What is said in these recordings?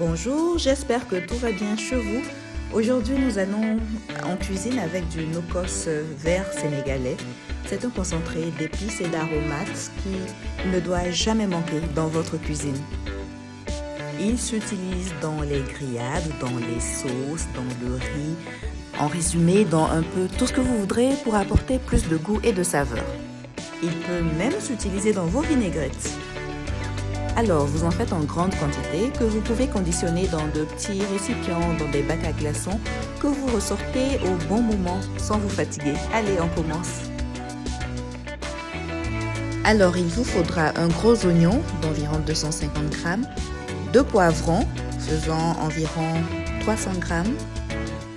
Bonjour, j'espère que tout va bien chez vous. Aujourd'hui, nous allons en cuisine avec du no-cos vert sénégalais. C'est un concentré d'épices et d'aromates qui ne doit jamais manquer dans votre cuisine. Il s'utilise dans les grillades, dans les sauces, dans le riz, en résumé, dans un peu tout ce que vous voudrez pour apporter plus de goût et de saveur. Il peut même s'utiliser dans vos vinaigrettes. Alors, vous en faites en grande quantité que vous pouvez conditionner dans de petits récipients, dans des bacs à glaçons que vous ressortez au bon moment sans vous fatiguer. Allez, on commence. Alors, il vous faudra un gros oignon d'environ 250 grammes, 2 poivrons faisant environ 300 grammes,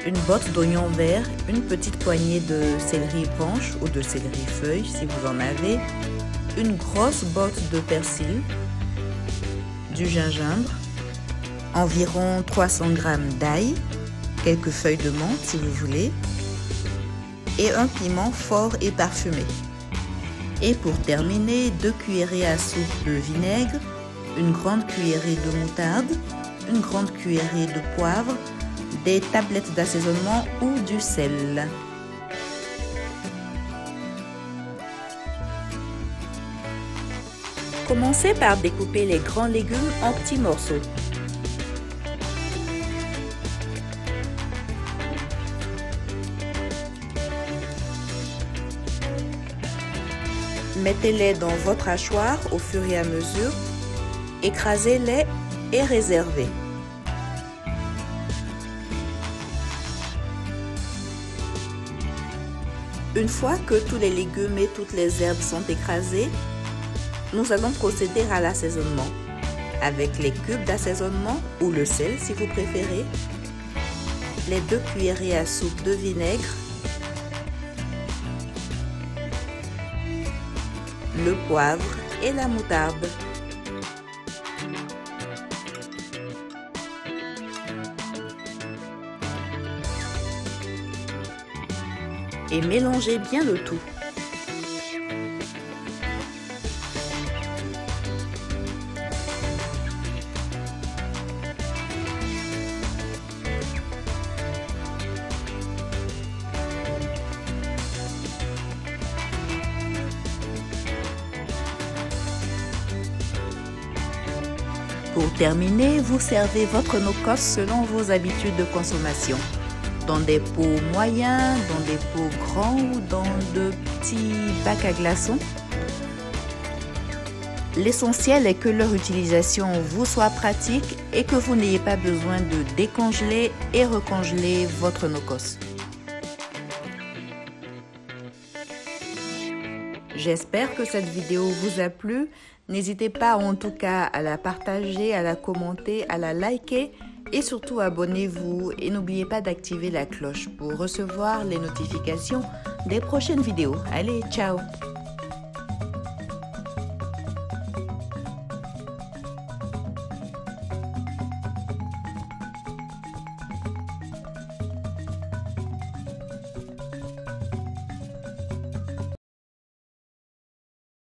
une botte d'oignon vert, une petite poignée de céleri branche ou de céleri feuille si vous en avez, une grosse botte de persil, du gingembre, environ 300 g d'ail, quelques feuilles de menthe si vous voulez, et un piment fort et parfumé. Et pour terminer, 2 cuillerées à soupe de vinaigre, une grande cuillerée de moutarde, une grande cuillerée de poivre, des tablettes d'assaisonnement ou du sel. Commencez par découper les grands légumes en petits morceaux. Mettez-les dans votre hachoir au fur et à mesure, écrasez-les et réservez. Une fois que tous les légumes et toutes les herbes sont écrasés, nous allons procéder à l'assaisonnement avec les cubes d'assaisonnement ou le sel si vous préférez, les 2 cuillerées à soupe de vinaigre, le poivre et la moutarde. Et mélangez bien le tout. Pour terminer, vous servez votre no-cos selon vos habitudes de consommation. Dans des pots moyens, dans des pots grands ou dans de petits bacs à glaçons. L'essentiel est que leur utilisation vous soit pratique et que vous n'ayez pas besoin de décongeler et recongeler votre no-cos. J'espère que cette vidéo vous a plu. N'hésitez pas en tout cas à la partager, à la commenter, à la liker et surtout abonnez-vous et n'oubliez pas d'activer la cloche pour recevoir les notifications des prochaines vidéos. Allez, ciao!